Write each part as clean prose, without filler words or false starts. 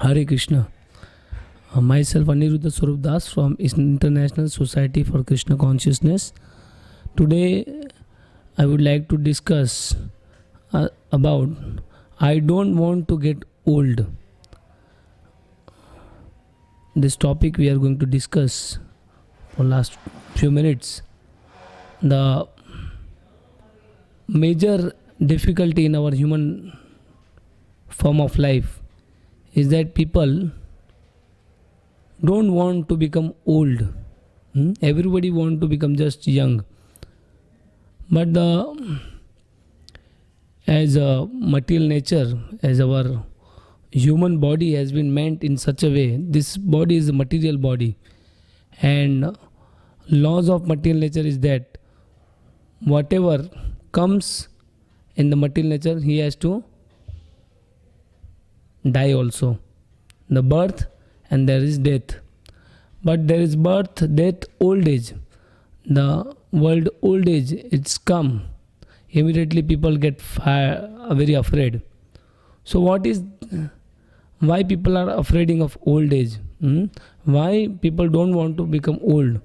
Hare Krishna. Myself Anirudh Swarup from International Society for Krishna Consciousness. Today I would like to discuss about I don't want to get old. This topic we are going to discuss for last few minutes. The major difficulty in our human form of life is that people don't want to become old. Everybody want to become just young. But as a material nature, as our human body has been meant in such a way, this body is a material body, and laws of material nature is that whatever comes in the material nature, he has to die also. The birth and there is death. But there is birth, death, old age. The word old age, it's come. Immediately people get very afraid. So why people are afraid of old age? Why people don't want to become old?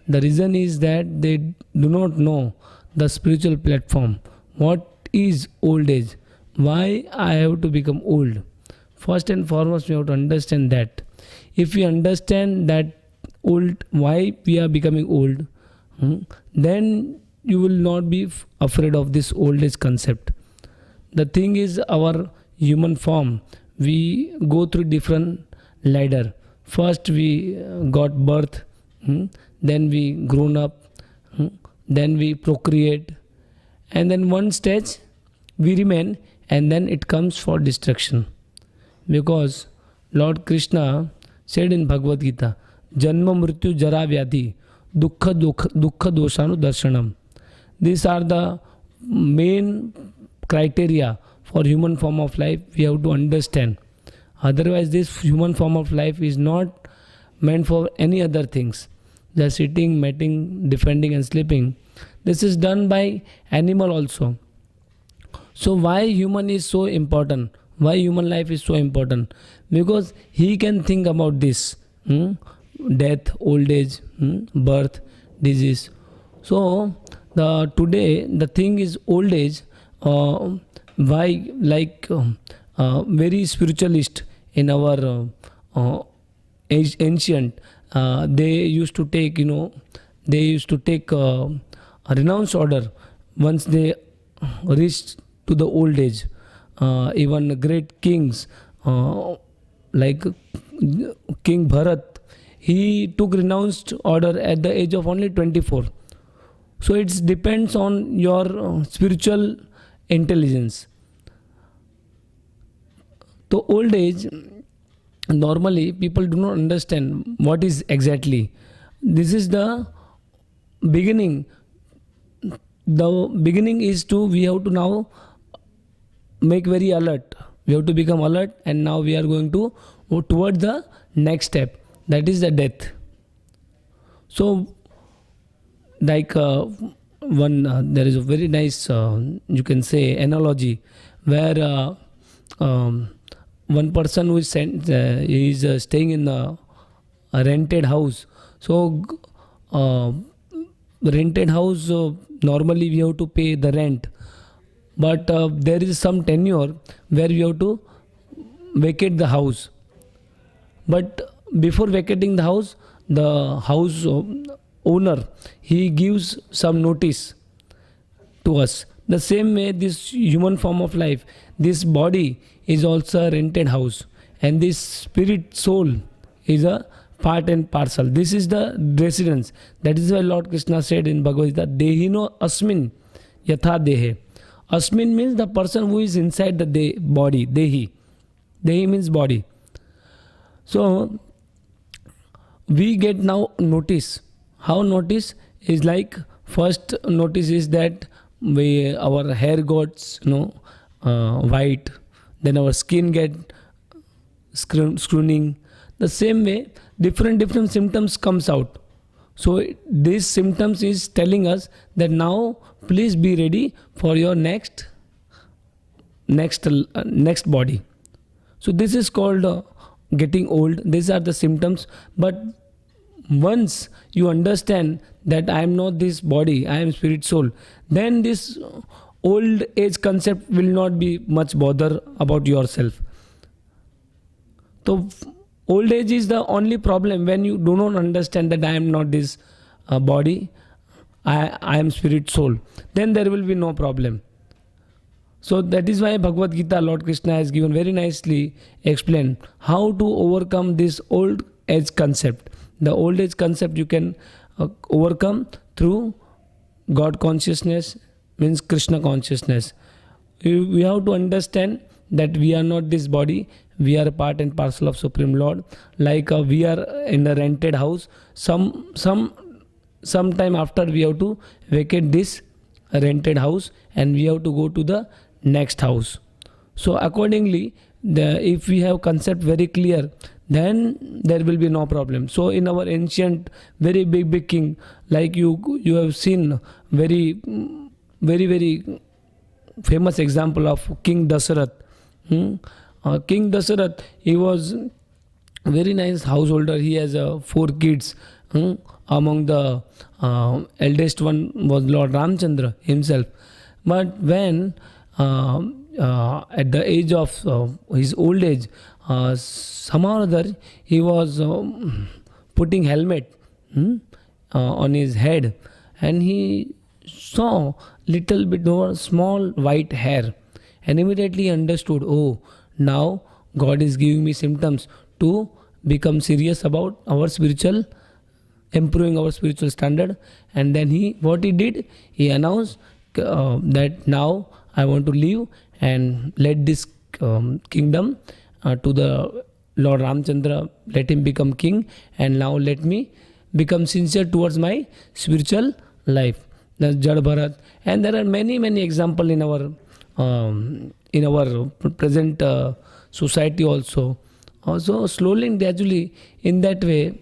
The reason is that they do not know the spiritual platform. What is old age? Why I have to become old? First and foremost, we have to understand that. If we understand that why we are becoming old, then you will not be afraid of this old age concept. The thing is, our human form, we go through different ladder. First we got birth, then we grown up, then we procreate, and then one stage we remain, and then it comes for destruction. Because Lord Krishna said in Bhagavad Gita, Janma Mrityu Jara Vyadhi Dukkha Doshanu Darshanam. These are the main criteria for human form of life we have to understand. Otherwise, this human form of life is not meant for any other things. Just sitting, mating, defending and sleeping. This is done by animal also. So why human is so important? Why human life is so important? Because he can think about this. Death, old age, birth, disease. So today the thing is old age. Why very spiritualist in our ancient, they used to take a renounced order once they reached to the old age. Even great kings like King Bharat, he took renounced order at the age of only 24. So it depends on your spiritual intelligence. So old age, normally people do not understand what is exactly. This is the beginning. The beginning is we have to now make very alert. We have to become alert, and now we are going to go towards the next step, that is the death. So like there is a very nice you can say analogy where one person who is staying in a rented house. So rented house, normally we have to pay the rent, but there is some tenure where we have to vacate the house. But before vacating the house owner, he gives some notice to us. The same way, this human form of life, this body is also a rented house, and this spirit soul is a part and parcel. This is the residence. That is why Lord Krishna said in Bhagavad Gita, Dehino asmin yatha dehe. Asmin means the person who is inside the body. Dehi means body. So we get now notice. How notice is like, first notice is that our hair got white, then our skin get screening. The same way different symptoms comes out. So these symptoms is telling us that now please be ready for your next body. So this is called getting old. These are the symptoms. But once you understand that I am not this body, I am spirit soul, then this old age concept will not be much bother about yourself. So old age is the only problem when you do not understand that I am not this body, I am spirit soul. Then there will be no problem. So that is why Bhagavad Gita, Lord Krishna has given very nicely explained how to overcome this old age concept. The old age concept you can overcome through God consciousness, means Krishna consciousness. We have to understand that we are not this body, we are a part and parcel of Supreme Lord. Like we are in a rented house, some time after we have to vacate this rented house and we have to go to the next house. So accordingly, if we have concept very clear, then there will be no problem. So in our ancient very big king, like you have seen very famous example of King Dasarath. King Dasarath, he was very nice householder. He has 4 kids. Among the eldest one was Lord Ramchandra himself. But when at the age of his old age, somehow or other he was putting helmet on his head, and he saw little bit more small white hair, and immediately he understood, oh, now God is giving me symptoms to become serious about our spiritual, improving our spiritual standard. And then what he did, he announced that now I want to leave and let this kingdom to the Lord Ramchandra, let him become king, and now let me become sincere towards my spiritual life. That's Jad Bharat. And there are many examples in our present society also. Also slowly and gradually, in that way,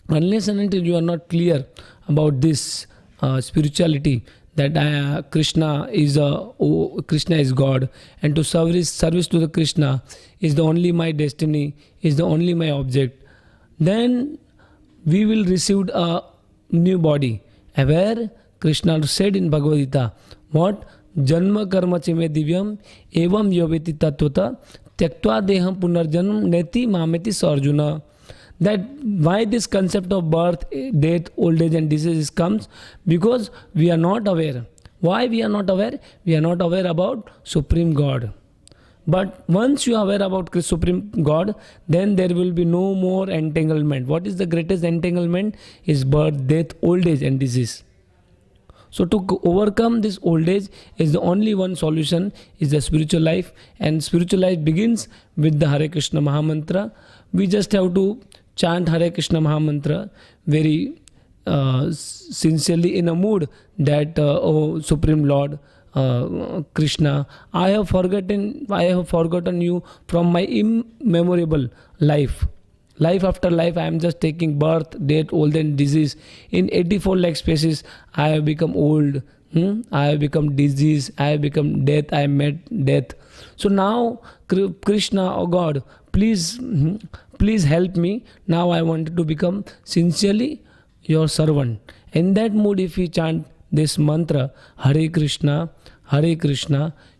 unless and until you are not clear about this spirituality, that Krishna is God, and to service to the Krishna is the only my destiny, is the only my object, then we will receive a new body, where Krishna said in Bhagavad Gita, what? Janma karma chime divyam evam yoveti tattvata tyaktva deham punarjanam neti mameti sarjuna. That why this concept of birth, death, old age and diseases comes, because we are not aware. Why we are not aware? We are not aware about Supreme God. But once you are aware about Supreme God, then there will be no more entanglement. What is the greatest entanglement? Is birth, death, old age and disease. So to overcome this old age is the only one solution, is the spiritual life. And spiritual life begins with the Hare Krishna Mahamantra. We just have to chant Hare Krishna Mahamantra very sincerely, in a mood that, oh Supreme Lord Krishna, I have forgotten you from my immemorable life. Life after life, I am just taking birth, death, old and disease. In 84 lakh species, I have become old. I have become disease. I have become death. I have met death. So now, Krishna, oh God, please help me. Now I want to become sincerely your servant. In that mood, if we chant this mantra, Hare Krishna,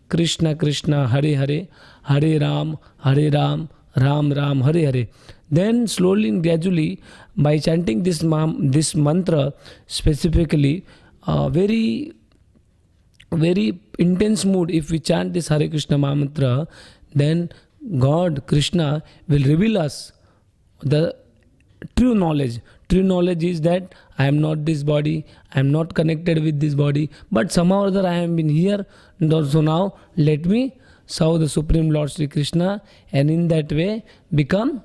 Krishna Krishna, Hare Hare, Hare Ram, Ram Ram, Hare Hare, then slowly and gradually, by chanting this mantra specifically, very intense mood, if we chant this Hare Krishna mantra, then God, Krishna, will reveal us the true knowledge. True knowledge is that I am not this body, I am not connected with this body, but somehow or other I have been here. So now let me serve the Supreme Lord Sri Krishna, and in that way become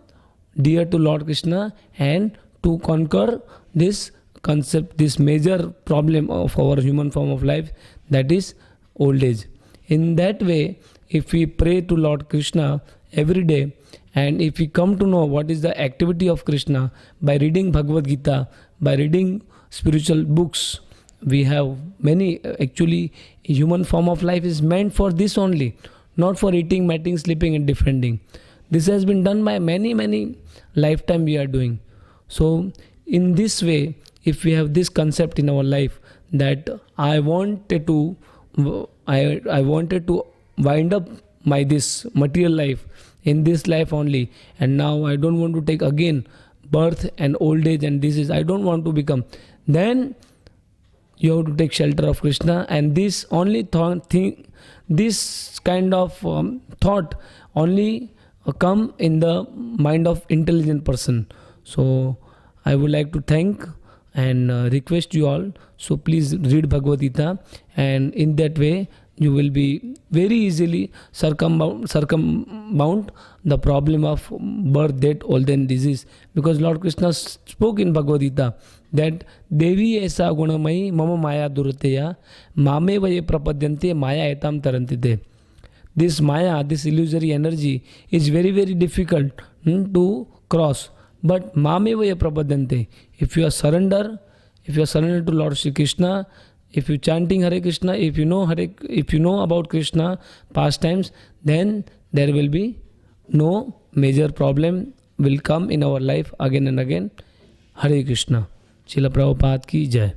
dear to Lord Krishna, and to conquer this concept, this major problem of our human form of life, that is old age. In that way, if we pray to Lord Krishna every day, and if we come to know what is the activity of Krishna by reading Bhagavad Gita, by reading spiritual books, we have many. Actually, human form of life is meant for this only, not for eating, matting, sleeping and defending. This has been done by many lifetime we are doing. So in this way, if we have this concept in our life that I wanted to wind up my this material life in this life only, and now I don't want to take again birth and old age and disease, I don't want to become, then you have to take shelter of Krishna. And this only this kind of thought only come in the mind of intelligent person. So I would like to thank and request you all, so please read Bhagavad Gita, and in that way you will be very easily circumbound the problem of birth, death, old and disease. Because Lord Krishna spoke in Bhagavad Gita that Devi esa gunamayi mama maya duruteya mame vaye prapadyante maya etam tarantite. This maya, this illusory energy is very difficult to cross. But mame vaye prapadyante, if you surrender to Lord Shri Krishna, if you chanting Hare Krishna, if you know about Krishna pastimes, then there will be no major problem will come in our life again and again. Hare Krishna. Srila Prabhupada ki jai.